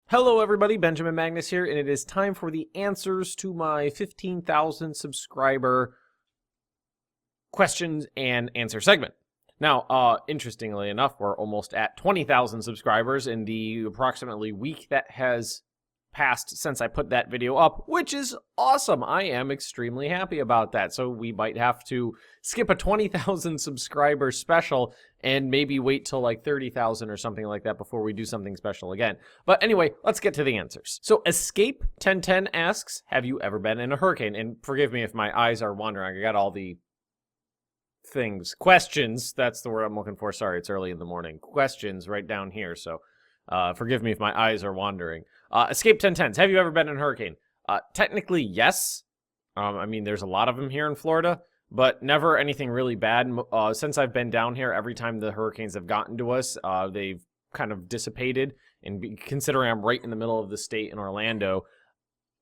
Hello everybody, Benjamin Magnus here, and it is time for the answers to my 15,000 subscriber questions and answer segment. Now, interestingly enough, we're almost at 20,000 subscribers in the approximately week that has passed since I put that video up, which is awesome. I am extremely happy about that. So we might have to skip a 20,000 subscriber special and maybe wait till like 30,000 or something like that before we do something special again. But anyway, let's get to the answers. So Escape 1010 asks, have you ever been in a hurricane? And forgive me if my eyes are wandering. I got all the questions, that's the word I'm looking for. Sorry, it's early in the morning. Questions right down here, so forgive me if my eyes are wandering. Escape 1010s, have you ever been in a hurricane? Technically, yes. I mean, there's a lot of them here in Florida, but never anything really bad. Since I've been down here, every time the hurricanes have gotten to us, they've kind of dissipated. And considering I'm right in the middle of the state in Orlando,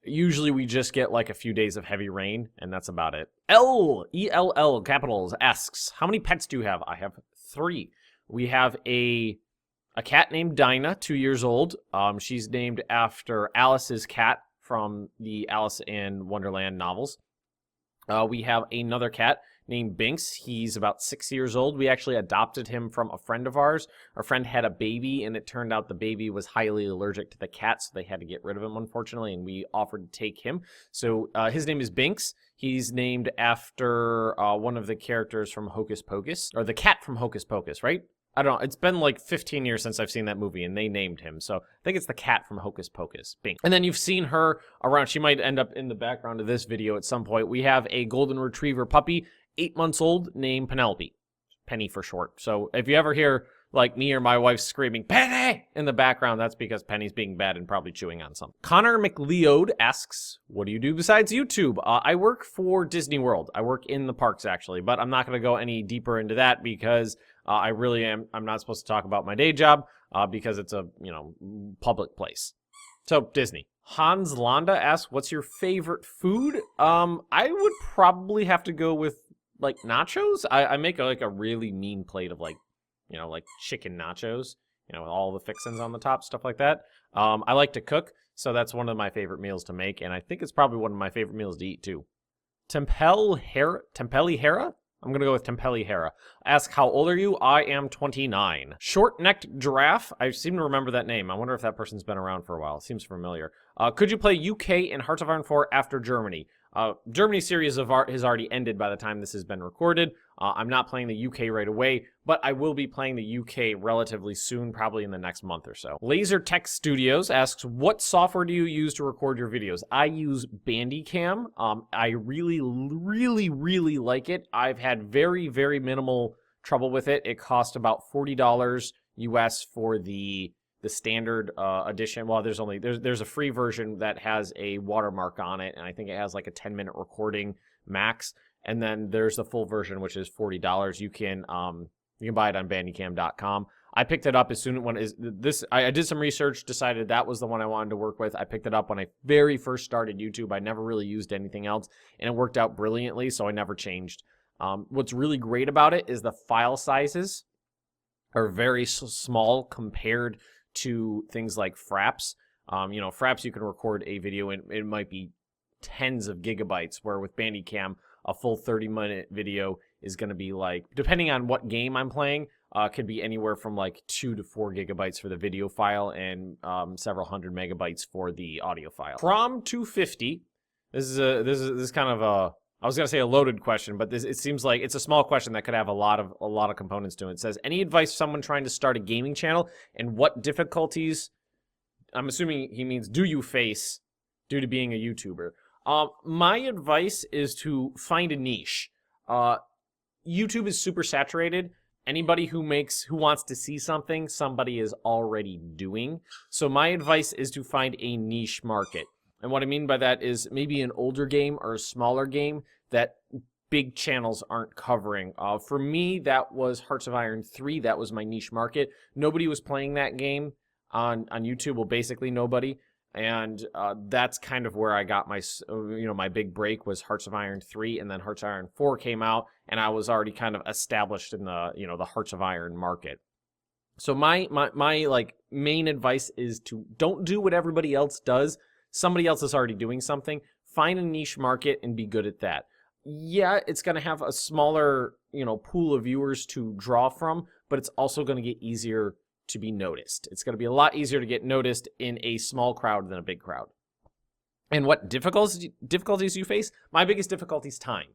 usually we just get like a few days of heavy rain, and that's about it. ELL capitals asks, how many pets do you have? I have 3. We have a cat named Dinah, 2 years old. She's named after Alice's cat from the Alice in Wonderland novels. We have another cat named Binks. He's about 6 years old. We actually adopted him from a friend of ours. Our friend had a baby, and it turned out the baby was highly allergic to the cat, so they had to get rid of him, unfortunately, and we offered to take him. So his name is Binks. He's named after one of the characters from Hocus Pocus, or the cat from Hocus Pocus, right? I don't know. It's been like 15 years since I've seen that movie, and they named him. So I think it's the cat from Hocus Pocus, Bing. And then you've seen her around. She might end up in the background of this video at some point. We have a golden retriever puppy, 8 months old, named Penelope. Penny for short. So if you ever hear like me or my wife screaming, Penny, in the background, that's because Penny's being bad and probably chewing on something. Connor McLeod asks, what do you do besides YouTube? I work for Disney World. I work in the parks, actually, but I'm not going to go any deeper into that because I really am. I'm not supposed to talk about my day job because it's a, public place. So, Disney. Hans Landa asks, what's your favorite food? I would probably have to go with, like, nachos. I make, a really mean plate of, like chicken nachos, with all the fixins on the top, stuff like that. I like to cook, so that's one of my favorite meals to make, and I think it's probably one of my favorite meals to eat, too. Tempeli Hera? I'm going to go with Tempeli Hera. Ask, how old are you? I am 29. Short-necked giraffe. I seem to remember that name. I wonder if that person's been around for a while. It seems familiar. Could you play UK in Hearts of Iron 4 after Germany? Germany's series of art has already ended by the time this has been recorded. I'm not playing the UK right away, but I will be playing the UK relatively soon, probably in the next month or so. Laser Tech Studios asks, what software do you use to record your videos? I use Bandicam. I really, really, really like it. I've had very, very minimal trouble with it. It cost about $40 US for the standard edition. Well, there's a free version that has a watermark on it, and I think it has like a 10-minute recording max. And then there's the full version, which is $40. You can buy it on Bandicam.com. I picked it up as soon as I did some research, decided that was the one I wanted to work with. I picked it up when I very first started YouTube. I never really used anything else, and it worked out brilliantly, so I never changed. What's really great about it is the file sizes are very small compared to things like Fraps. Fraps, you can record a video and it might be tens of gigabytes, where with Bandicam, a full 30-minute video is going to be like, depending on what game I'm playing, could be anywhere from like 2 to 4 gigabytes for the video file and several hundred megabytes for the audio file. Prom 250. This is kind of a, I was gonna say a loaded question, but it seems like it's a small question that could have a lot of components to it. It says, any advice for someone trying to start a gaming channel, and what difficulties, I'm assuming he means, do you face due to being a YouTuber? My advice is to find a niche. YouTube is super saturated. Anybody who wants to see something, somebody is already doing. So my advice is to find a niche market. And what I mean by that is maybe an older game or a smaller game that big channels aren't covering. For me, that was Hearts of Iron 3. That was my niche market. Nobody was playing that game on YouTube. Well, basically nobody. And that's kind of where I got my big break was Hearts of Iron 3, and then Hearts of Iron 4 came out, and I was already kind of established in the Hearts of Iron market. So my like main advice is to don't do what everybody else does. Somebody else is already doing something. Find a niche market and be good at that. Yeah, it's going to have a smaller, pool of viewers to draw from, but it's also going to get easier to be noticed. It's going to be a lot easier to get noticed in a small crowd than a big crowd. And what difficulties you face? My biggest difficulty is time.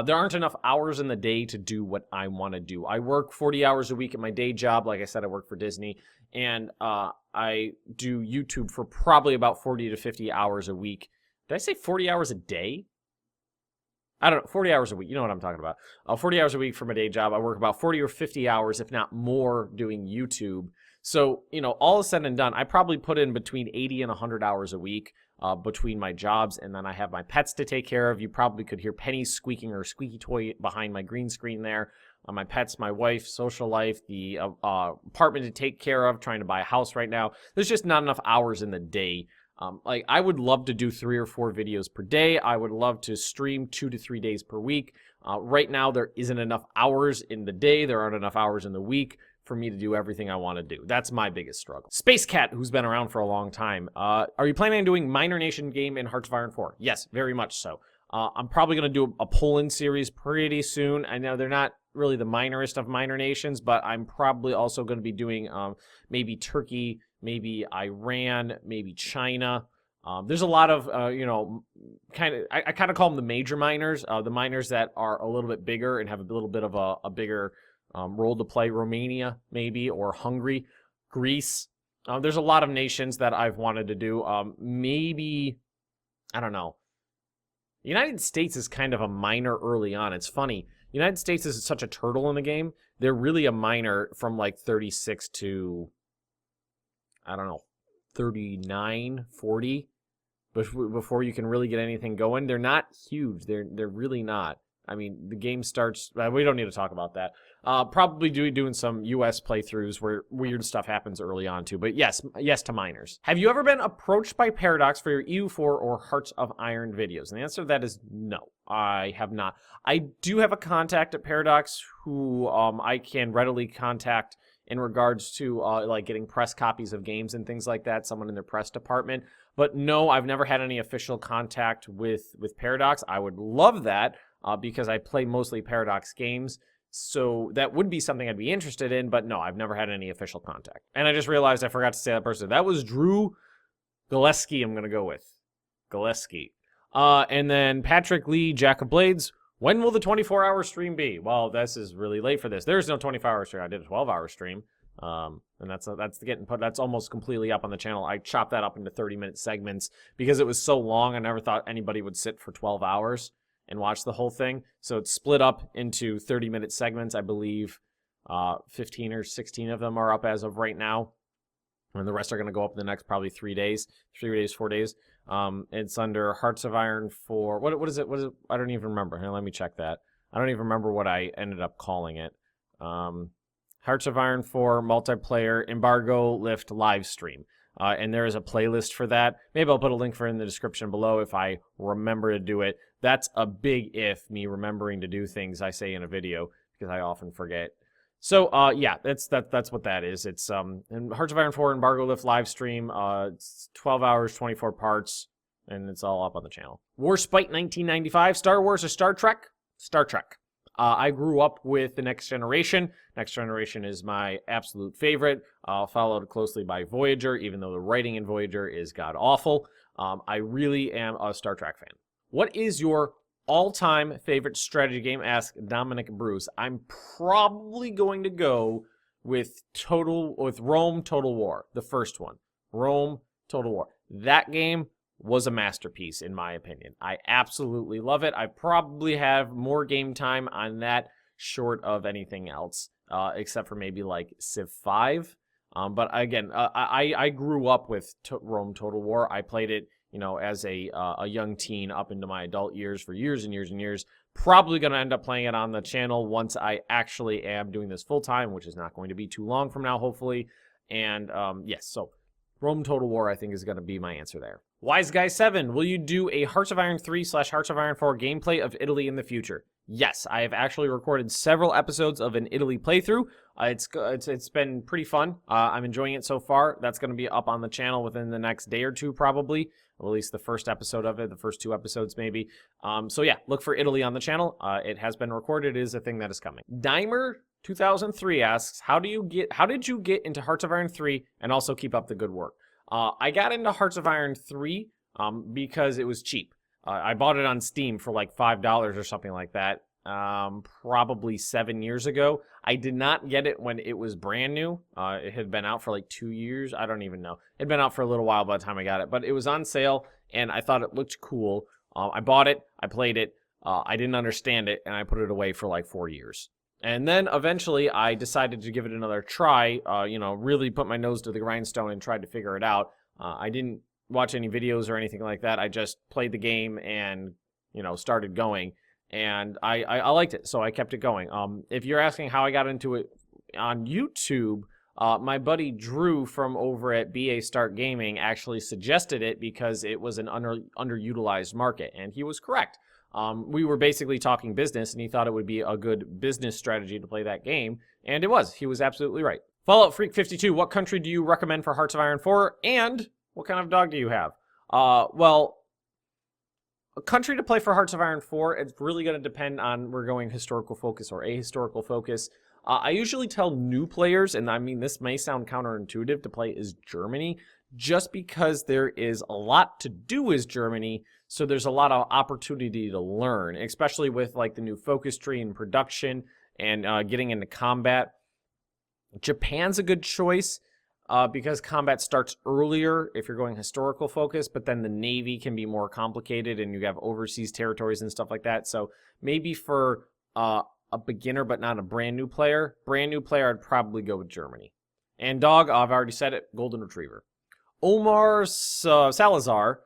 There aren't enough hours in the day to do what I want to do. I work 40 hours a week at my day job. Like I said, I work for Disney. And I do YouTube for probably about 40 to 50 hours a week. Did I say 40 hours a day? I don't know, 40 hours a week. You know what I'm talking about. 40 hours a week for my day job. I work about 40 or 50 hours, if not more, doing YouTube. So, all said and done, I probably put in between 80 and 100 hours a week between my jobs, and then I have my pets to take care of. You probably could hear Penny squeaking or a squeaky toy behind my green screen there. My pets, my wife, social life, the apartment to take care of, trying to buy a house right now. There's just not enough hours in the day. Like, I would love to do 3 or 4 videos per day. I would love to stream 2 to 3 days per week. Right now, there isn't enough hours in the day. There aren't enough hours in the week for me to do everything I want to do. That's my biggest struggle. Space Cat, who's been around for a long time. Are you planning on doing Minor Nation game in Hearts of Iron 4? Yes, very much so. I'm probably going to do a Poland series pretty soon. I know they're not really the minorest of minor nations, but I'm probably also going to be doing maybe Turkey, maybe Iran, maybe China. There's a lot of, I kind of call them the major minors, the minors that are a little bit bigger and have a little bit of a bigger role to play. Romania, maybe, or Hungary, Greece. There's a lot of nations that I've wanted to do. Maybe, I don't know. The United States is kind of a minor early on. It's funny. The United States is such a turtle in the game. They're really a minor from like 36 to, I don't know, 39, 40, before you can really get anything going. They're not huge. They're really not. I mean, the game starts... we don't need to talk about that. Probably doing some U.S. playthroughs where weird stuff happens early on, too. But yes to minors. Have you ever been approached by Paradox for your EU4 or Hearts of Iron videos? And the answer to that is no, I have not. I do have a contact at Paradox who I can readily contact in regards to like getting press copies of games and things like that, someone in their press department. But no, I've never had any official contact with Paradox. I would love that. Because I play mostly Paradox games, so that would be something I'd be interested in, but no, I've never had any official contact. And I just realized I forgot to say that person. That was Drew Gillespie I'm going to go with. Gillespie. And then Patrick Lee, Jack of Blades. When will the 24-hour stream be? Well, this is really late for this. There's no 24-hour stream. I did a 12-hour stream. And that's almost completely up on the channel. I chopped that up into 30-minute segments because it was so long. I never thought anybody would sit for 12 hours. And watch the whole thing. So it's split up into 30-minute segments. I believe 15 or 16 of them are up as of right now. And the rest are going to go up in the next probably 3 days. 4 days. It's under Hearts of Iron 4. What is it? I don't even remember. Here, let me check that. I don't even remember what I ended up calling it. Hearts of Iron 4 multiplayer embargo lift live stream. And there is a playlist for that. Maybe I'll put a link for it in the description below if I remember to do it. That's a big if, me remembering to do things I say in a video, because I often forget. So, yeah, that's what that is. It's in Hearts of Iron 4 Embargo Lift live stream. It's 12 hours, 24 parts, and it's all up on the channel. Warspite 1995, Star Wars or Star Trek? Star Trek. I grew up with The Next Generation. Next Generation is my absolute favorite, followed closely by Voyager, even though the writing in Voyager is god-awful. I really am a Star Trek fan. What is your all-time favorite strategy game? Ask Dominic Bruce. I'm probably going to go with Rome Total War, the first one. Rome Total War. That game was a masterpiece, in my opinion. I absolutely love it. I probably have more game time on that short of anything else, except for maybe like Civ 5. But again, I grew up with Rome Total War. I played it, as a young teen up into my adult years for years and years and years. Probably going to end up playing it on the channel once I actually am doing this full time, which is not going to be too long from now, hopefully. And yes, so Rome Total War, I think, is going to be my answer there. Wise Guy 7, will you do a Hearts of Iron 3 / Hearts of Iron 4 gameplay of Italy in the future? Yes, I have actually recorded several episodes of an Italy playthrough. It's been pretty fun. I'm enjoying it so far. That's going to be up on the channel within the next day or two, probably. Or at least the first episode of it, the first 2 episodes maybe. So yeah, look for Italy on the channel. It has been recorded. It is a thing that is coming. Dimer 2003 asks, how did you get into Hearts of Iron 3 and also keep up the good work? I got into Hearts of Iron 3 because it was cheap. I bought it on Steam for like $5 or something like that, probably 7 years ago. I did not get it when it was brand new. It had been out for like 2 years. I don't even know. It had been out for a little while by the time I got it, but it was on sale, and I thought it looked cool. I bought it. I played it. I didn't understand it, and I put it away for like 4 years. And then eventually I decided to give it another try, really put my nose to the grindstone and tried to figure it out. I didn't watch any videos or anything like that. I just played the game and, started going. And I liked it, so I kept it going. If you're asking how I got into it on YouTube, my buddy Drew from over at BA Start Gaming actually suggested it because it was an underutilized market, and he was correct. We were basically talking business, and he thought it would be a good business strategy to play that game, and it was. He was absolutely right. Fallout Freak 52, what country do you recommend for Hearts of Iron 4, and what kind of dog do you have? Well, a country to play for Hearts of Iron 4, it's really going to depend on we're going historical focus or ahistorical focus. I usually tell new players, and I mean this may sound counterintuitive to play as Germany, just because there is a lot to do as Germany, so there's a lot of opportunity to learn, especially with like the new focus tree and production and getting into combat. Japan's a good choice because combat starts earlier if you're going historical focus, but then the Navy can be more complicated and you have overseas territories and stuff like that. So maybe for a beginner but not a brand new player, I'd probably go with Germany. And dog, I've already said it, Golden Retriever. Omar Salazar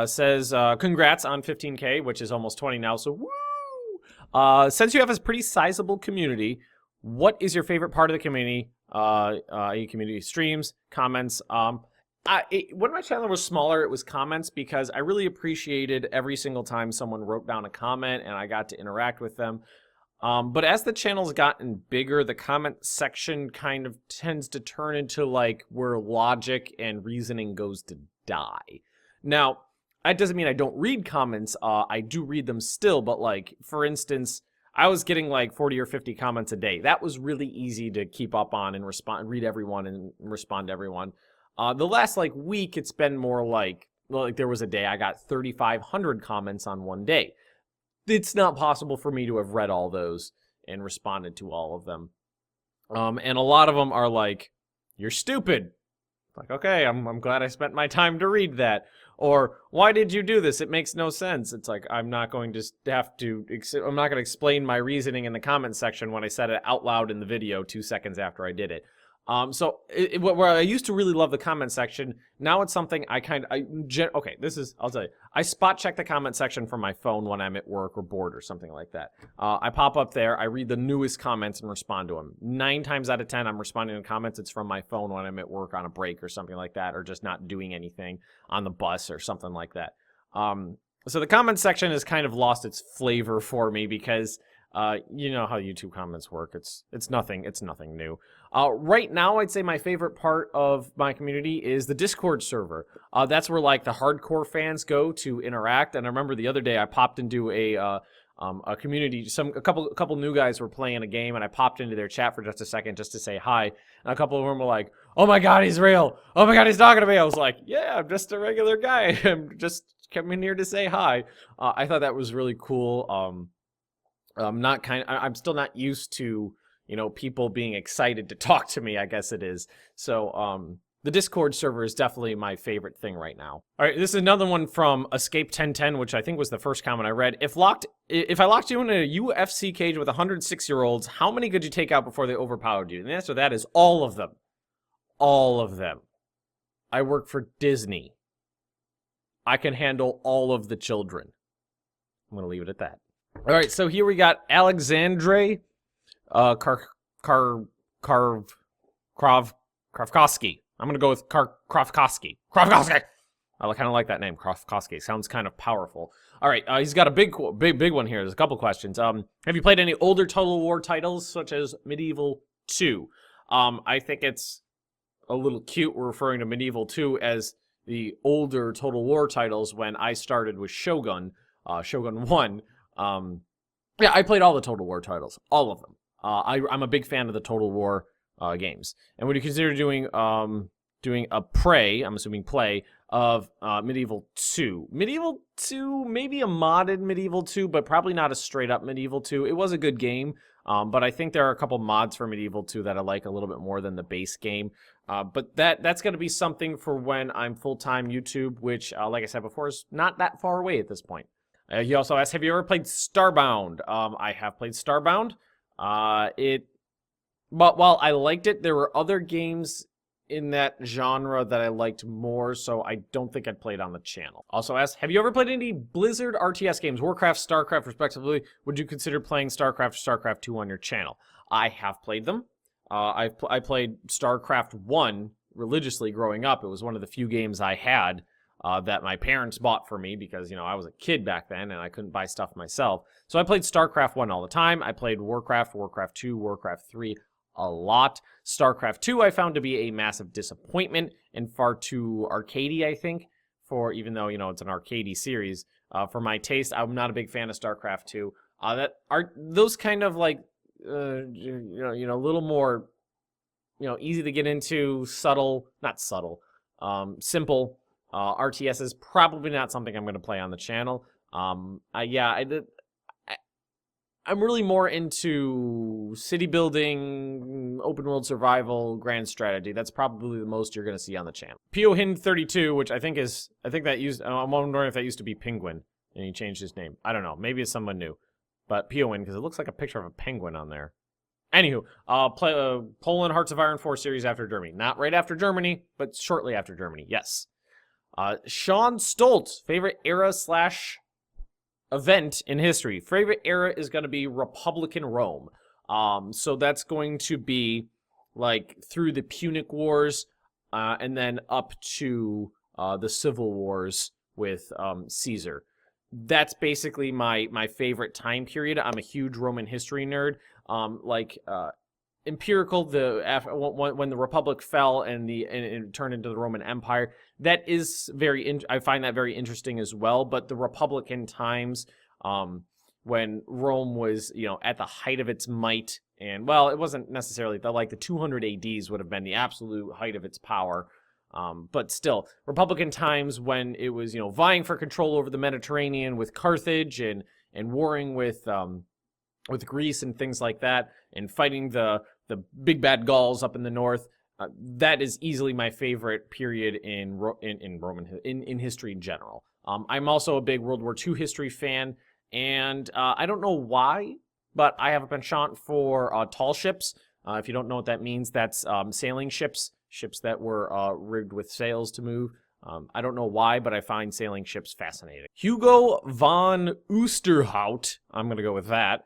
says, congrats on 15K, which is almost 20 now, so woo! Since you have a pretty sizable community, what is your favorite part of the community? Community streams, comments. When my channel was smaller, it was comments because I really appreciated every single time someone wrote down a comment and I got to interact with them. But as the channel's gotten bigger, the comment section kind of tends to turn into like where logic and reasoning goes to die. Now, that doesn't mean I don't read comments. I do read them still, but like, for instance, I was getting like 40 or 50 comments a day. That was really easy to keep up on and read everyone and respond to everyone. The last like week, it's been more like there was a day I got 3,500 comments on one day. It's not possible for me to have read all those and responded to all of them. And a lot of them are like, you're stupid. Like, okay, I'm glad I spent my time to read that. Or, why did you do this? It makes no sense. It's like, I'm not going to explain my reasoning in the comment section when I said it out loud in the video 2 seconds after I did it. Where I used to really love the comment section, now it's something I'll tell you. I spot check the comment section from my phone when I'm at work or bored or something like that. I pop up there, I read the newest comments and respond to them. 9 times out of 10, I'm responding to comments. It's from my phone when I'm at work on a break or something like that, or just not doing anything on the bus or something like that. So the comment section has kind of lost its flavor for me because you know how YouTube comments work. It's nothing new. Right now, I'd say my favorite part of my community is the Discord server. That's where like the hardcore fans go to interact. And I remember the other day I popped into a community. A couple new guys were playing a game, and I popped into their chat for just a second just to say hi. And a couple of them were like, "Oh my God, he's real! Oh my God, he's talking to me!" I was like, "Yeah, I'm just a regular guy. I'm just coming here to say hi." I thought that was really cool. I'm still not used to, people being excited to talk to me, I guess it is. So, the Discord server is definitely my favorite thing right now. All right, this is another one from Escape 1010, which I think was the first comment I read. If I locked you in a UFC cage with 106-year-olds, how many could you take out before they overpowered you? And the answer to that is all of them. All of them. I work for Disney. I can handle all of the children. I'm going to leave it at that. All right, so here we got Alexandre Kravkovsky. I'm going to go with Krofkowski. Krofkowski! I kind of like that name, Krofkowski. Sounds kind of powerful. All right, he's got a big one here. There's a couple questions. Have you played any older Total War titles, such as Medieval 2? I think it's a little cute we're referring to Medieval 2 as the older Total War titles when I started with Shogun, Shogun 1. Yeah, I played all the Total War titles, all of them. I'm a big fan of the Total War games. And would you consider doing a play, I'm assuming play, of Medieval 2? Medieval 2, maybe a modded Medieval 2, but probably not a straight-up Medieval 2. It was a good game, but I think there are a couple mods for Medieval 2 that I like a little bit more than the base game. But that's going to be something for when I'm full-time YouTube, which, like I said before, is not that far away at this point. He also asked, have you ever played Starbound? I have played Starbound. But while I liked it, there were other games in that genre that I liked more, so I don't think I'd play it on the channel. Also asked, have you ever played any Blizzard RTS games, Warcraft, StarCraft, respectively? Would you consider playing StarCraft or StarCraft 2 on your channel? I have played them. I played StarCraft 1 religiously growing up. It was one of the few games I had that my parents bought for me because, you know, I was a kid back then and I couldn't buy stuff myself. So I played StarCraft 1 all the time. I played Warcraft, Warcraft 2, Warcraft 3 a lot. StarCraft 2 I found to be a massive disappointment and far too arcadey, I think, for, even though, you know, it's an arcadey series. For my taste, I'm not a big fan of StarCraft 2. That are those kind of like, you know, a little more, you know, easy to get into, simple RTS is probably not something I'm going to play on the channel. I'm really more into city building, open world survival, grand strategy. That's probably the most you're going to see on the channel. PioHin32, which I'm wondering if that used to be Penguin and he changed his name. I don't know. Maybe it's someone new. But PioHin, because it looks like a picture of a penguin on there. Anywho, Poland Hearts of Iron 4 series after Germany. Not right after Germany, but shortly after Germany. Yes. Sean Stoltz, favorite era / event in history. Favorite era is going to be Republican Rome. So that's going to be like through the Punic Wars and then up to the Civil Wars with Caesar. That's basically my favorite time period. I'm a huge Roman history nerd. Empirical, when the Republic fell and it turned into the Roman Empire, that is I find that very interesting as well. But the Republican times, when Rome was, you know, at the height of its might, and well, it wasn't necessarily the 200 ADs would have been the absolute height of its power. But still, Republican times when it was, you know, vying for control over the Mediterranean with Carthage and warring with Greece and things like that, and fighting the big bad Gauls up in the north. That is easily my favorite period in history in general. I'm also a big World War II history fan, and I don't know why, but I have a penchant for tall ships. If you don't know what that means, that's sailing ships that were rigged with sails to move. I don't know why, but I find sailing ships fascinating. Hugo von Oosterhouse, I'm going to go with that.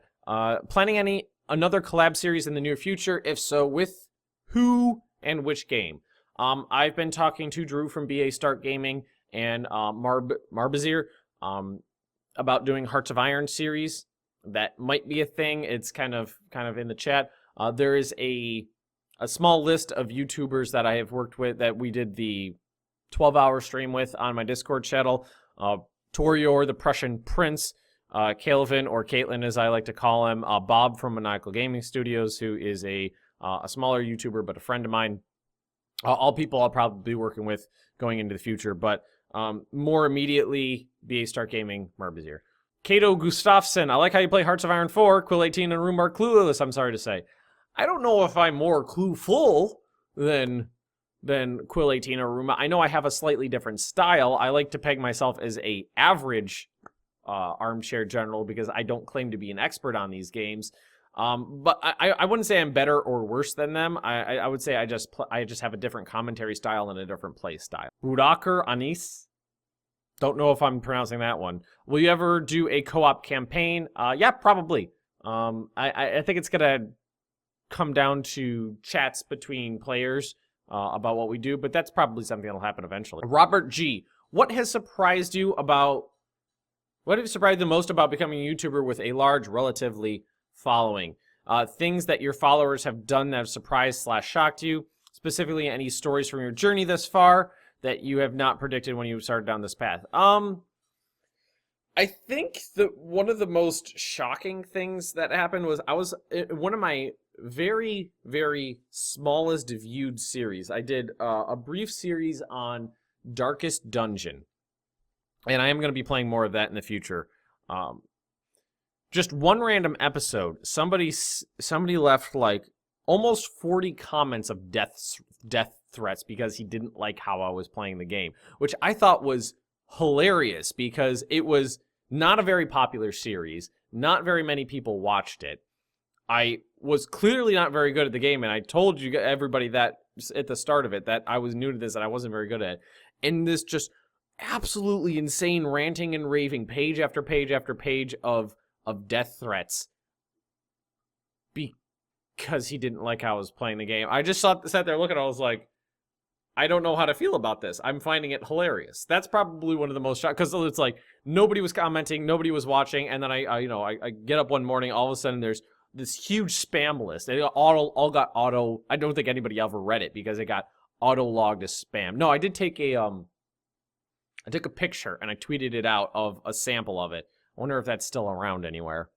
Planning another collab series in the near future? If so, with who and which game? I've been talking to Drew from BA Start Gaming and Marbazir about doing Hearts of Iron series. That might be a thing. It's kind of in the chat. There is a small list of YouTubers that I have worked with that we did the 12-hour stream with on my Discord channel. Torior, the Prussian Prince, Calvin, or Caitlin as I like to call him, Bob from Maniacal Gaming Studios, who is a smaller YouTuber but a friend of mine. All people I'll probably be working with going into the future, but more immediately, BA Start Gaming, Marbazir. Kato Gustafsson, I like how you play Hearts of Iron 4. Quill 18 and Room are clueless, I'm sorry to say. I don't know if I'm more clueful than Quill 18 or Room. I know I have a slightly different style. I like to peg myself as a average armchair general because I don't claim to be an expert on these games. But I wouldn't say I'm better or worse than them. I would say I just have a different commentary style and a different play style. Budakar Anis. Don't know if I'm pronouncing that one. Will you ever do a co-op campaign? Yeah, probably. I think it's gonna come down to chats between players. about what we do, but that's probably something that'll happen eventually. Robert G, what has surprised you the most about becoming a YouTuber with a large, relatively following? Things that your followers have done that have surprised / shocked you. Specifically, any stories from your journey thus far that you have not predicted when you started down this path. I think that one of the most shocking things that happened was I was one of my very, very smallest viewed series. I did a brief series on Darkest Dungeon, and I am going to be playing more of that in the future. Just one random episode, somebody left like almost 40 comments of death threats because he didn't like how I was playing the game, which I thought was hilarious because it was not a very popular series. Not very many people watched it. I was clearly not very good at the game, and I told you everybody that at the start of it that I was new to this and I wasn't very good at it. And this just absolutely insane ranting and raving, page after page after page of death threats because he didn't like how I was playing the game. I just sat there looking, I was like, I don't know how to feel about this. I'm finding it hilarious. That's probably one of the most because it's like nobody was commenting, nobody was watching, and then I get up one morning, all of a sudden there's this huge spam list. It all got auto. I don't think anybody ever read it because it got auto logged as spam. No, I did take I took a picture and I tweeted it out of a sample of it. I wonder if that's still around anywhere.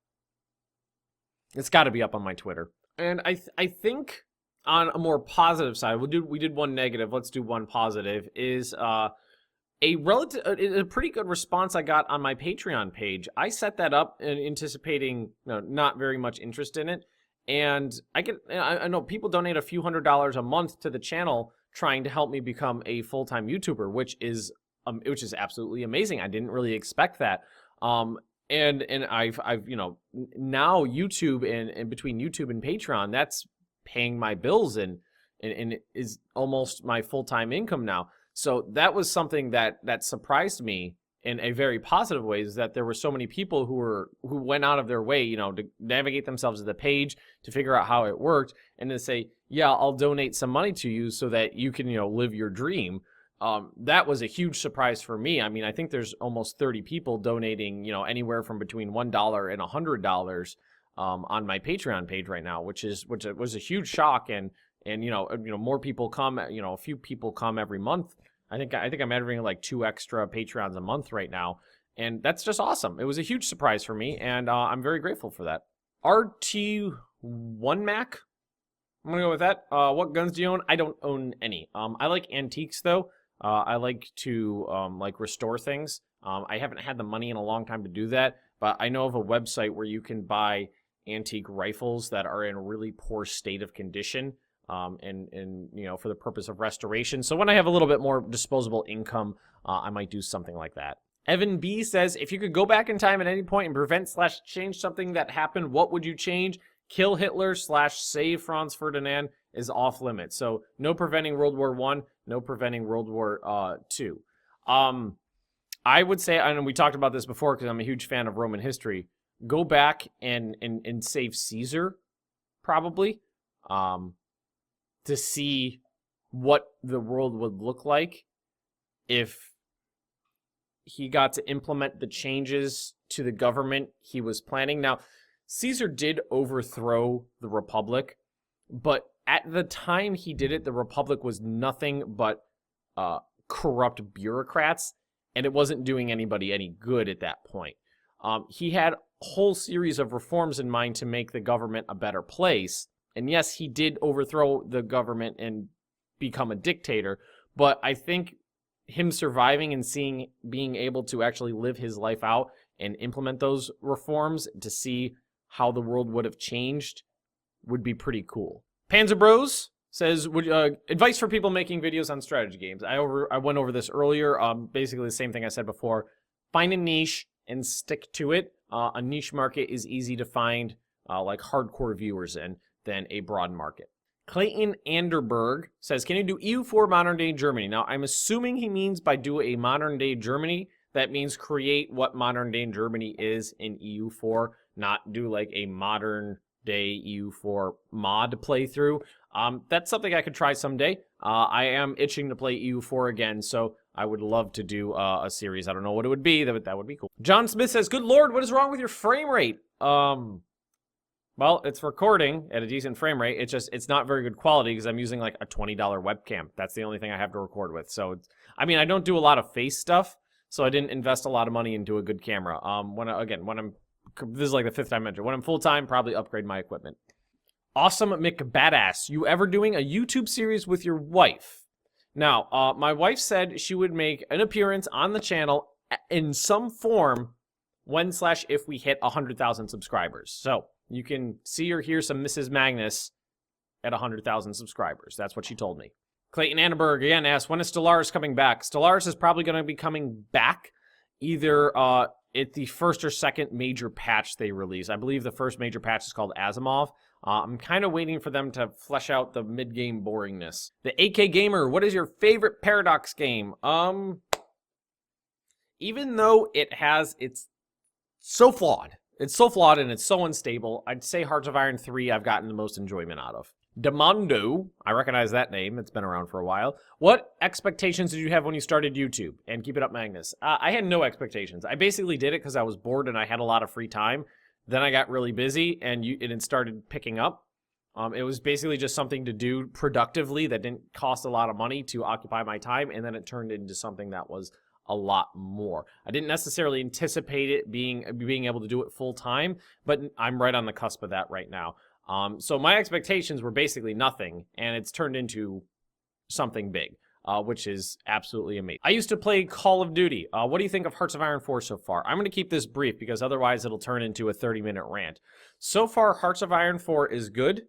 It's got to be up on my Twitter. And I think on a more positive side, we did one negative. Let's do one positive. Is a pretty good response I got on my Patreon page. I set that up in anticipating not very much interest in it, and I know people donate a few $100s a month to the channel trying to help me become a full-time YouTuber, which is absolutely amazing. I didn't really expect that. And I've now YouTube and between YouTube and Patreon, that's paying my bills and is almost my full-time income now. So that was something that surprised me in a very positive way, is that there were so many people who went out of their way, to navigate themselves to the page, to figure out how it worked, and to say, yeah, I'll donate some money to you so that you can, live your dream. That was a huge surprise for me. I mean, I think there's almost 30 people donating, anywhere from between $1 and $100 on my Patreon page right now, which was a huge shock. And more people come, a few people come every month. I think I'm averaging like 2 extra Patreons a month right now, and that's just awesome. It was a huge surprise for me, and I'm very grateful for that. RT1 Mac, I'm gonna go with that. What guns do you own? I don't own any. I like antiques though. I like to restore things. I haven't had the money in a long time to do that, but I know of a website where you can buy antique rifles that are in a really poor state of condition, and for the purpose of restoration. So when I have a little bit more disposable income, I might do something like that. Evan B says, if you could go back in time at any point and prevent / change something that happened, what would you change? Kill Hitler / save Franz Ferdinand is off limits. So no preventing World War I, no preventing World War II. I would say, and we talked about this before because I'm a huge fan of Roman history, go back and save Caesar, probably, to see what the world would look like if he got to implement the changes to the government he was planning. Now, Caesar did overthrow the Republic, but at the time he did it, the Republic was nothing but corrupt bureaucrats, and it wasn't doing anybody any good at that point. He had a whole series of reforms in mind to make the government a better place. And yes, he did overthrow the government and become a dictator, but I think him surviving and being able to actually live his life out and implement those reforms to see how the world would have changed would be pretty cool. Panzer Bros says, advice for people making videos on strategy games. I went over this earlier. Basically the same thing I said before. Find a niche and stick to it. A niche market is easy to find like hardcore viewers in than a broad market. Clayton Anderberg says, can you do EU4 modern day Germany? Now, I'm assuming he means by do a modern day Germany, that means create what modern day Germany is in EU4, not do like a modern day EU4 mod playthrough. That's something I could try someday. I am itching to play EU4 again, so I would love to do a series. I don't know what it would be. That would be cool. John Smith says, "Good Lord, what is wrong with your frame rate?" Well, it's recording at a decent frame rate. It's not very good quality because I'm using like a $20 webcam. That's the only thing I have to record with. So, I mean, I don't do a lot of face stuff, so I didn't invest a lot of money into a good camera. This is like the 5th time I mentioned. When I'm full-time, probably upgrade my equipment. Awesome McBadass, you ever doing a YouTube series with your wife? Now, my wife said she would make an appearance on the channel in some form when/if we hit 100,000 subscribers. So, you can see or hear some Mrs. Magnus at 100,000 subscribers. That's what she told me. Clayton Annenberg again asks, when is Stellaris coming back? Stellaris is probably going to be coming back either at the first or second major patch they release. I believe the first major patch is called Asimov. I'm kind of waiting for them to flesh out the mid-game boringness. The AK Gamer, what is your favorite Paradox game? Even though it's so flawed. It's so flawed and it's so unstable, I'd say Hearts of Iron 3 I've gotten the most enjoyment out of. Demondo, I recognize that name. It's been around for a while. What expectations did you have when you started YouTube? And keep it up, Magnus. I had no expectations. I basically did it because I was bored and I had a lot of free time. Then I got really busy and it started picking up. It was basically just something to do productively that didn't cost a lot of money to occupy my time, and then it turned into something that was a lot more. I didn't necessarily anticipate it being able to do it full time, but I'm right on the cusp of that right now. So my expectations were basically nothing, and it's turned into something big, which is absolutely amazing. I used to play Call of Duty. What do you think of Hearts of Iron 4 so far? I'm going to keep this brief because otherwise it'll turn into a 30-minute rant. So far, Hearts of Iron 4 is good.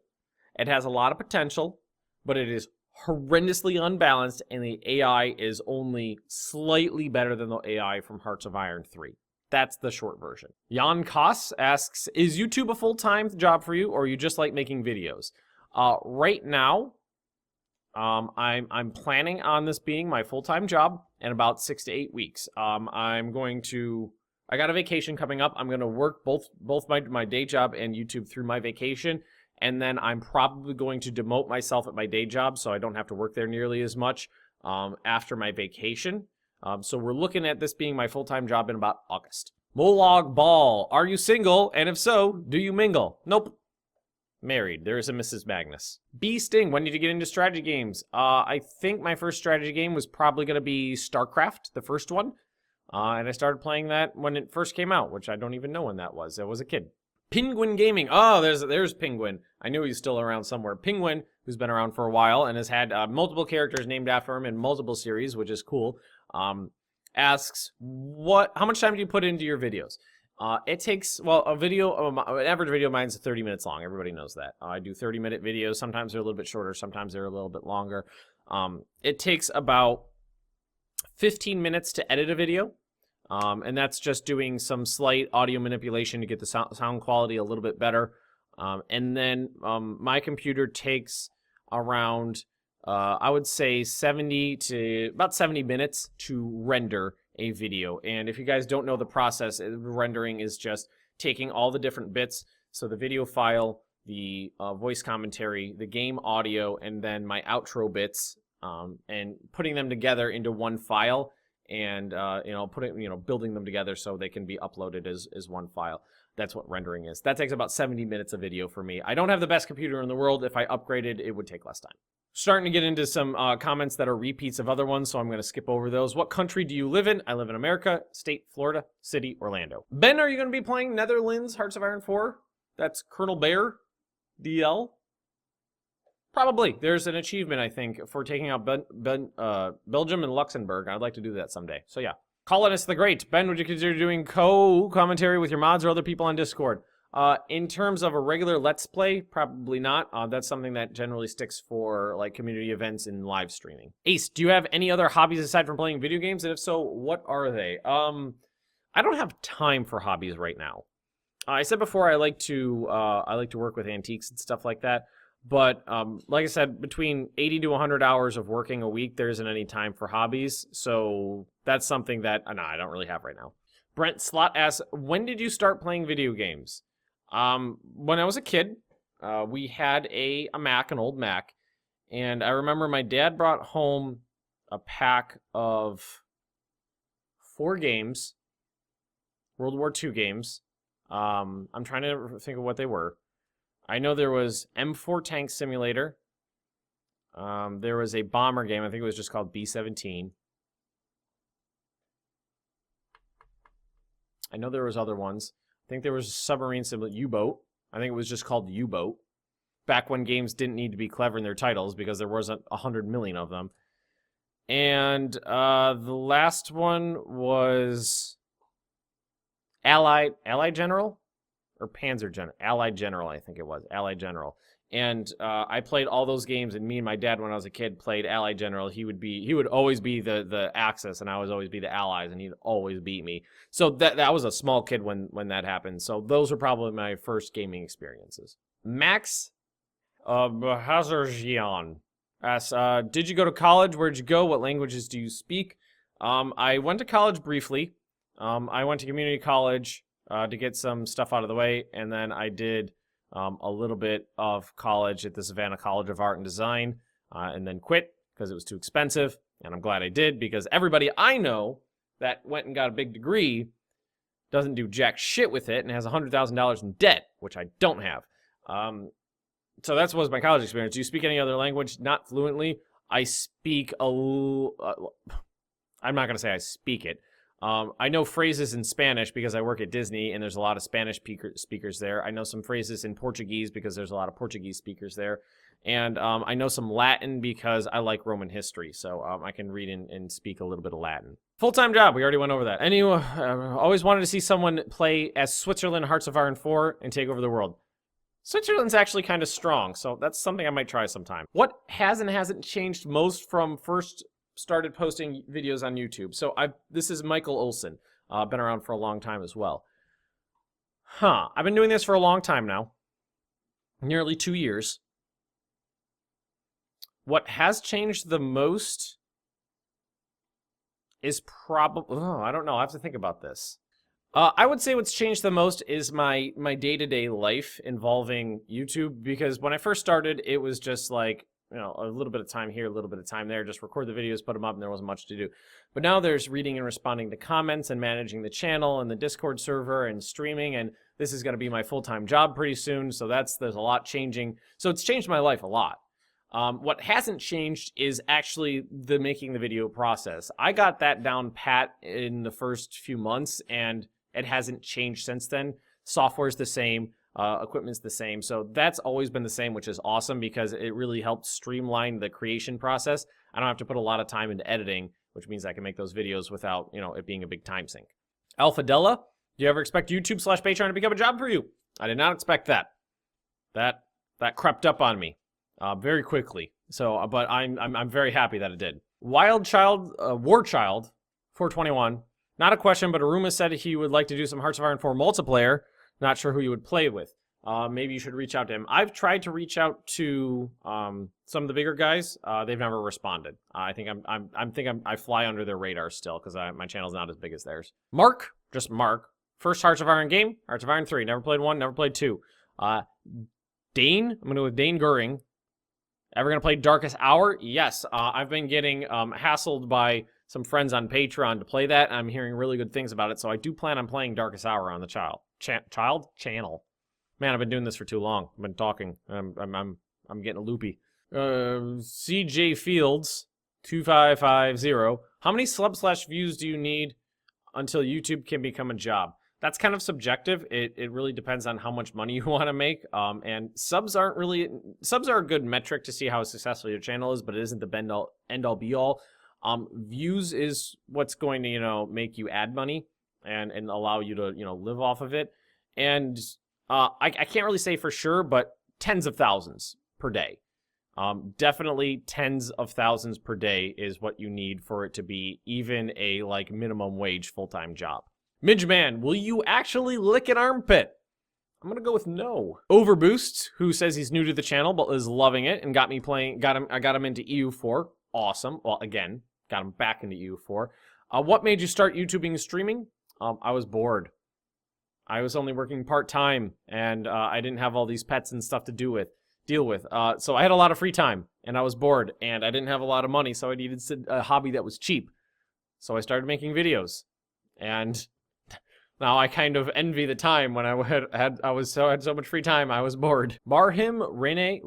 It has a lot of potential, but it is horrendously unbalanced, and the AI is only slightly better than the AI from Hearts of Iron 3. That's the short version. Jan Koss asks, is YouTube a full-time job for you, or you just like making videos? Right now, I'm planning on this being my full-time job in about 6 to 8 weeks. I got a vacation coming up. I'm going to work both my day job and YouTube through my vacation. And then I'm probably going to demote myself at my day job so I don't have to work there nearly as much after my vacation. So we're looking at this being my full-time job in about August. Molog Ball, are you single? And if so, do you mingle? Nope. Married. There is a Mrs. Magnus. B Sting, when did you get into strategy games? I think my first strategy game was probably going to be StarCraft, the first one. And I started playing that when it first came out, which I don't even know when that was. I was a kid. Penguin Gaming. Oh, there's Penguin. I knew he's still around somewhere. Penguin, who's been around for a while and has had multiple characters named after him in multiple series, which is cool, asks, how much time do you put into your videos? It takes, well, an average video of mine is 30 minutes long. Everybody knows that. I do 30-minute videos. Sometimes they're a little bit shorter. Sometimes they're a little bit longer. It takes about 15 minutes to edit a video. And that's just doing some slight audio manipulation to get the sound quality a little bit better. And then my computer takes around, I would say, about 70 minutes to render a video. And if you guys don't know the process, rendering is just taking all the different bits. So the video file, the voice commentary, the game audio, and then my outro bits, and putting them together into one file. And building them together so they can be uploaded as one file. That's what rendering is. That takes about 70 minutes of video for me. I don't have the best computer in the world. If I upgraded, it would take less time. Starting to get into some comments that are repeats of other ones, so I'm going to skip over those. What country do you live in? I live in America, state, Florida, city, Orlando. Ben, are you going to be playing Netherlands Hearts of Iron 4? That's Colonel Bear, DL. Probably. There's an achievement, I think, for taking out Belgium and Luxembourg. I'd like to do that someday. So, yeah. Colonist the Great. Ben, would you consider doing co-commentary with your mods or other people on Discord? In terms of a regular Let's Play, probably not. That's something that generally sticks for, like, community events and live streaming. Ace, do you have any other hobbies aside from playing video games? And if so, what are they? I don't have time for hobbies right now. I said before I like to work with antiques and stuff like that. But like I said, between 80 to 100 hours of working a week, there isn't any time for hobbies. So that's something that I don't really have right now. Brent Slot asks, when did you start playing video games? When I was a kid, we had a Mac, an old Mac, and I remember my dad brought home a pack of 4 games, World War II games. I'm trying to think of what they were. I know there was M4 Tank Simulator. There was a bomber game. I think it was just called B-17. I know there was other ones. I think there was a submarine simulator, U-boat. I think it was just called U-boat. Back when games didn't need to be clever in their titles because there wasn't 100 million of them. And the last one was Allied General or Panzer General, Allied General, I think it was Allied General. And I played all those games, and me and my dad, when I was a kid, played Allied General. He would always be the Axis, and I would always be the Allies, and he'd always beat me. So that was a small kid when that happened. So those were probably my first gaming experiences. Max Hazarjian asks, did you go to college? Where'd you go? What languages do you speak? I went to college briefly. I went to community college to get some stuff out of the way, and then I did a little bit of college at the Savannah College of Art and Design, and then quit because it was too expensive, and I'm glad I did, because everybody I know that went and got a big degree doesn't do jack shit with it and has $100,000 in debt, which I don't have. So that was my college experience. Do you speak any other language? Not fluently. I speak I'm not going to say I speak it. I know phrases in Spanish because I work at Disney and there's a lot of Spanish speakers there. I know some phrases in Portuguese because there's a lot of Portuguese speakers there. And I know some Latin because I like Roman history. So I can read and speak a little bit of Latin. Full-time job. We already went over that. Anyway, always wanted to see someone play as Switzerland Hearts of Iron 4 and take over the world. Switzerland's actually kind of strong, so that's something I might try sometime. What has and hasn't changed most from first started posting videos on YouTube? So this is Michael Olson. Been around for a long time as well. I've been doing this for a long time now. Nearly 2 years. What has changed the most is probably... I don't know. I have to think about this. I would say what's changed the most is my day-to-day life involving YouTube, because when I first started, it was just like, you know, a little bit of time here, a little bit of time there, just record the videos, put them up, and there wasn't much to do. But now there's reading and responding to comments and managing the channel and the Discord server and streaming, and this is going to be my full-time job pretty soon, so there's a lot changing. So it's changed my life a lot. What hasn't changed is actually the making the video process. I got that down pat in the first few months, and it hasn't changed since then. Software's the same. Equipment's the same. So that's always been the same, which is awesome because it really helped streamline the creation process. I don't have to put a lot of time into editing, which means I can make those videos without, you know, it being a big time sink. Alphadella, do you ever expect YouTube/Patreon to become a job for you? I did not expect that. That crept up on me very quickly. So, but I'm very happy that it did. Wild Child, War Child, 421. Not a question, but Aruma said he would like to do some Hearts of Iron 4 multiplayer. Not sure who you would play with. Maybe you should reach out to him. I've tried to reach out to some of the bigger guys. They've never responded. I think I fly under their radar still because my channel's not as big as theirs. Mark, just Mark. First Hearts of Iron game, Hearts of Iron 3. Never played 1, never played 2. Dane, I'm going to go with Dane Goering. Ever going to play Darkest Hour? Yes. I've been getting hassled by some friends on Patreon to play that. I'm hearing really good things about it, so I do plan on playing Darkest Hour on the channel. Man, I've been doing this for too long. I've been talking. I'm getting loopy. CJ Fields 2550. How many subs/views do you need until YouTube can become a job? That's kind of subjective. It really depends on how much money you want to make. And subs are a good metric to see how successful your channel is, but it isn't the end all be all. Views is what's going to, you know, make you add money and allow you to, you know, live off of it. And I can't really say for sure, but tens of thousands per day. Definitely tens of thousands per day is what you need for it to be even a like minimum wage full-time job. Midgeman, will you actually lick an armpit? I'm gonna go with no. Overboost, who says he's new to the channel but is loving it and got me playing. I got him into EU4. Awesome. Well, again, got him back into EU4. What made you start YouTubing and streaming? I was bored. I was only working part-time, and I didn't have all these pets and stuff to deal with. So I had a lot of free time, and I was bored, and I didn't have a lot of money, so I needed a hobby that was cheap. So I started making videos, and now I kind of envy the time when I had so much free time. I was bored. Marhim Renee,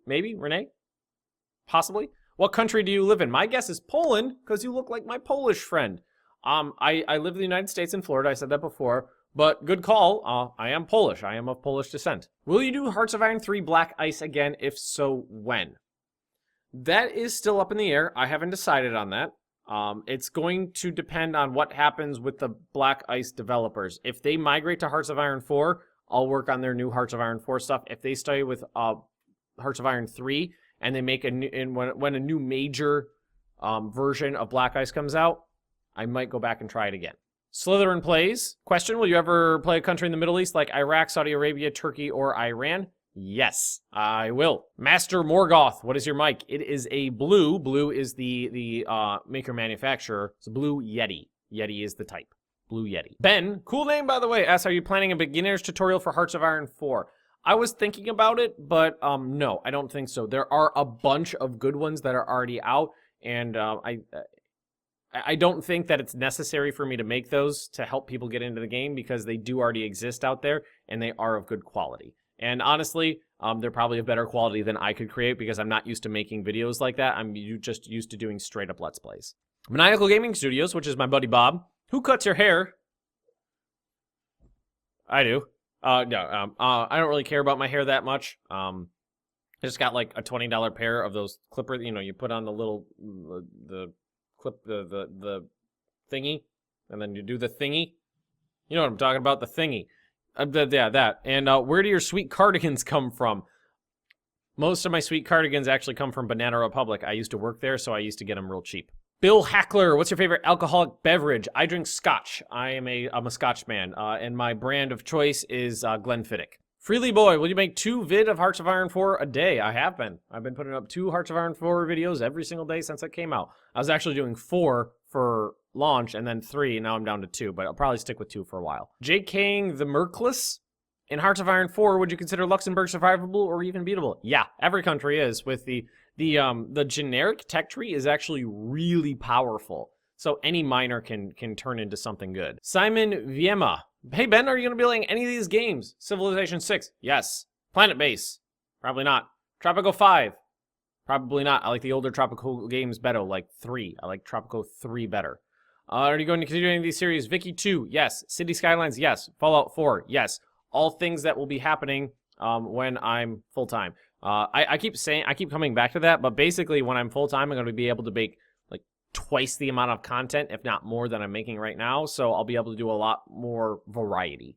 maybe Renee, possibly. What country do you live in? My guess is Poland, because you look like my Polish friend. I live in the United States in Florida. I said that before, but good call. I am Polish. I am of Polish descent. Will you do Hearts of Iron 3 Black Ice again? If so, when? That is still up in the air. I haven't decided on that. It's going to depend on what happens with the Black Ice developers. If they migrate to Hearts of Iron 4, I'll work on their new Hearts of Iron 4 stuff. If they stay with Hearts of Iron 3 and they make a new, when a new major version of Black Ice comes out, I might go back and try it again. Slytherin plays. Question, will you ever play a country in the Middle East like Iraq, Saudi Arabia, Turkey, or Iran? Yes, I will. Master Morgoth, what is your mic? It is a blue. Blue is the maker manufacturer. It's a blue Yeti. Yeti is the type. Blue Yeti. Ben, cool name by the way, asks, are you planning a beginner's tutorial for Hearts of Iron 4? I was thinking about it, but no, I don't think so. There are a bunch of good ones that are already out, and I don't think that it's necessary for me to make those to help people get into the game because they do already exist out there, and they are of good quality. And honestly, they're probably of better quality than I could create because I'm not used to making videos like that. I'm just used to doing straight-up Let's Plays. Maniacal Gaming Studios, which is my buddy Bob. Who cuts your hair? I do. No, I don't really care about my hair that much. I just got like a $20 pair of those clippers. You know, you put on the little, the clip, the thingy, and then you do the thingy. You know what I'm talking about, the thingy. Yeah, that. And where do your sweet cardigans come from? Most of my sweet cardigans actually come from Banana Republic. I used to work there, so I used to get them real cheap. Bill Hackler, what's your favorite alcoholic beverage? I drink scotch. I'm a scotch man, and my brand of choice is Glenfiddich. Freely Boy, will you make 2 vid of Hearts of Iron 4 a day? I have been. I've been putting up 2 Hearts of Iron 4 videos every single day since it came out. I was actually doing 4 for launch and then 3, and now I'm down to 2, but I'll probably stick with 2 for a while. JKing the Merkless, in Hearts of Iron 4, would you consider Luxembourg survivable or even beatable? Yeah, every country is. With the generic tech tree is actually really powerful, so any miner can turn into something good. Simon Viema, hey Ben, are you going to be playing any of these games? Civilization 6, yes. Planet Base, probably not. Tropico 5, probably not. I like the older Tropico games better, like 3. I like Tropico 3 better. Are you going to continue any of these series? Vicky 2, yes. City Skylines, yes. Fallout 4, yes. All things that will be happening when I'm full-time. I keep coming back to that, but basically when I'm full-time, I'm going to be able to make like twice the amount of content, if not more, than I'm making right now, so I'll be able to do a lot more variety.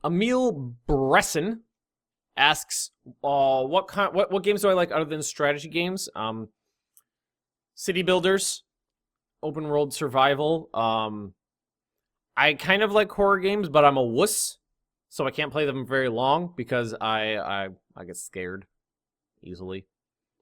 Emil Bresson asks, what games do I like other than strategy games? City builders, open world survival. I kind of like horror games, but I'm a wuss, so I can't play them very long because I get scared easily.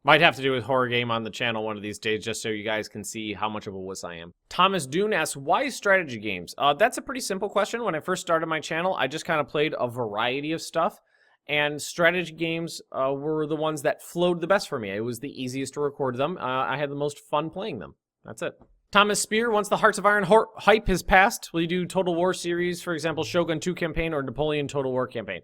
Might have to do a horror game on the channel one of these days just so you guys can see how much of a wuss I am. Thomas Dune asks, why strategy games? That's a pretty simple question. When I first started my channel, I just kind of played a variety of stuff, and strategy games were the ones that flowed the best for me. It was the easiest to record them. I had the most fun playing them. That's it. Thomas Spear, once the Hearts of Iron hype has passed, will you do Total War series, for example, Shogun 2 campaign or Napoleon Total War campaign?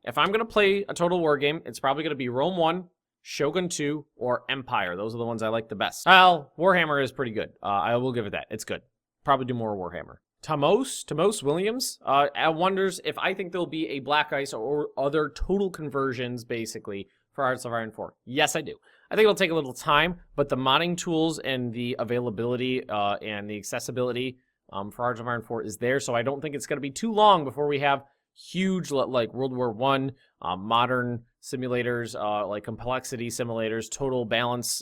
If I'm going to play a Total War game, it's probably going to be Rome 1, Shogun 2, or Empire. Those are the ones I like the best. Well, Warhammer is pretty good. I will give it that. It's good. Probably do more Warhammer. Tomos Williams wonders if I think there'll be a Black Ice or other total conversions, basically, for Hearts of Iron 4. Yes, I do. I think it'll take a little time, but the modding tools and the availability and the accessibility for Hearts of Iron 4 is there, so I don't think it's going to be too long before we have huge, like World War I, modern simulators, like complexity simulators, total balance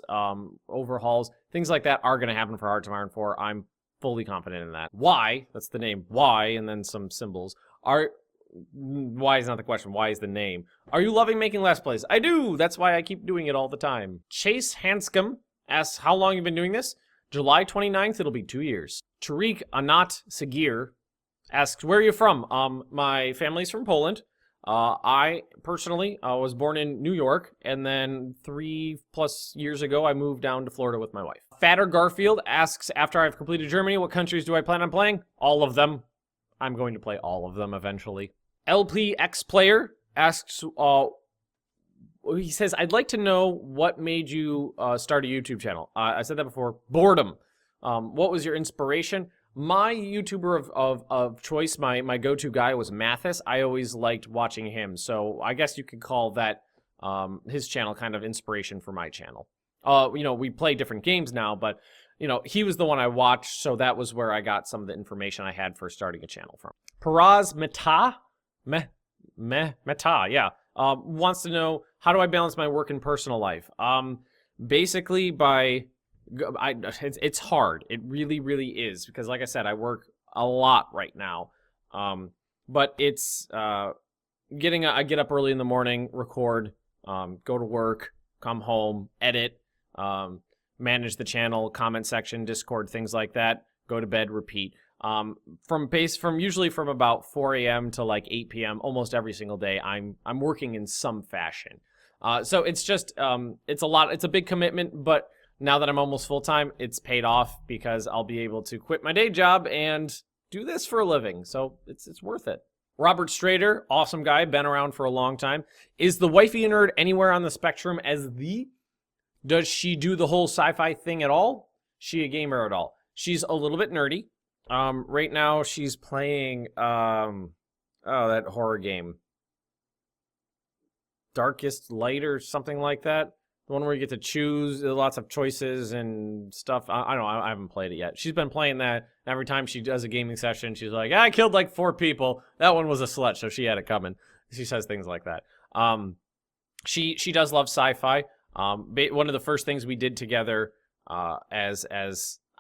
overhauls, things like that are going to happen for Hearts of Iron 4. I'm fully confident in that. Why? That's the name. Why? And then some symbols. Why is not the question. Why is the name? Are you loving making Let's Plays? I do! That's why I keep doing it all the time. Chase Hanscom asks, how long you been doing this? July 29th, it'll be 2 years. Tariq Anat Sagir, asks, where are you from? My family's from Poland. I personally was born in New York, and then 3+ years ago, I moved down to Florida with my wife. Fatter Garfield asks, after I've completed Germany, what countries do I plan on playing? All of them. I'm going to play all of them eventually. LPX Player asks, he says, I'd like to know what made you start a YouTube channel. I said that before. Boredom. What was your inspiration? My YouTuber of choice, my go-to guy was Mathis. I always liked watching him, so I guess you could call that his channel kind of inspiration for my channel. You know, we play different games now, but, you know, he was the one I watched, so that was where I got some of the information I had for starting a channel from. Paraz Meta, yeah, wants to know, how do I balance my work and personal life? Basically by... it's hard. It really, really is, because like I said, I work a lot right now. But it's I get up early in the morning, record, go to work, come home, edit, manage the channel, comment section, Discord, things like that. Go to bed, repeat. From usually from about 4 a.m. to like 8 p.m. almost every single day, I'm working in some fashion. So it's just it's a lot. It's a big commitment, but now that I'm almost full-time, it's paid off because I'll be able to quit my day job and do this for a living. So it's worth it. Robert Strader, awesome guy, been around for a long time. Is the wifey nerd anywhere on the spectrum as the? Does she do the whole sci-fi thing at all? She a gamer at all? She's a little bit nerdy. Right now she's playing, that horror game. Darkest Light or something like that. The one where you get to choose lots of choices and stuff. I don't know. I haven't played it yet. She's been playing that. And every time she does a gaming session, she's like, I killed like 4 people. That one was a slut, so she had it coming. She says things like that. She does love sci-fi. One of the first things we did together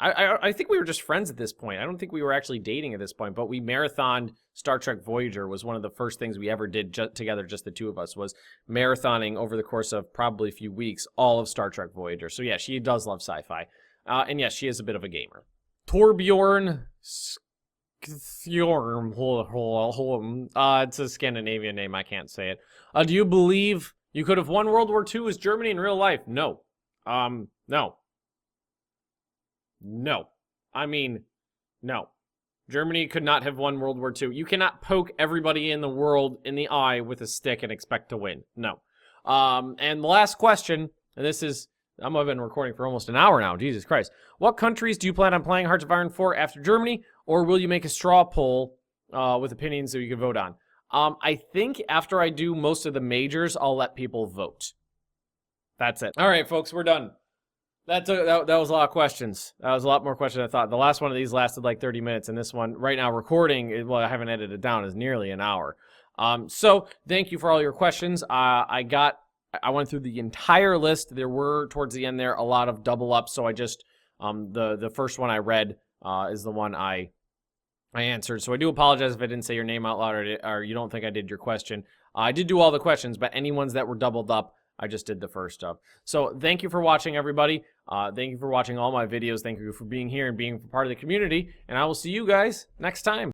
I think we were just friends at this point. I don't think we were actually dating at this point, but we marathoned Star Trek Voyager. Was one of the first things we ever did together, just the two of us, was marathoning over the course of probably a few weeks all of Star Trek Voyager. So yeah, she does love sci-fi. And yes, she is a bit of a gamer. Torbjorn it's a Scandinavian name, I can't say it. Do you believe you could have won World War II as Germany in real life? No. No. No. I mean, no. Germany could not have won World War II. You cannot poke everybody in the world in the eye with a stick and expect to win. No. And the last question, and this is, I've been recording for almost an hour now. Jesus Christ. What countries do you plan on playing Hearts of Iron for after Germany, or will you make a straw poll with opinions that you can vote on? I think after I do most of the majors, I'll let people vote. That's it. All right, folks, we're done. That was a lot of questions. That was a lot more questions than I thought. The last one of these lasted like 30 minutes, and this one, right now, recording, well, I haven't edited it down, is nearly an hour. So, thank you for all your questions. I went through the entire list. There were, towards the end there, a lot of double ups, so I just, the first one I read is the one I answered. So I do apologize if I didn't say your name out loud or you don't think I did your question. I did do all the questions, but any ones that were doubled up, I just did the first up. So thank you for watching, everybody. Thank you for watching all my videos. Thank you for being here and being part of the community. And I will see you guys next time.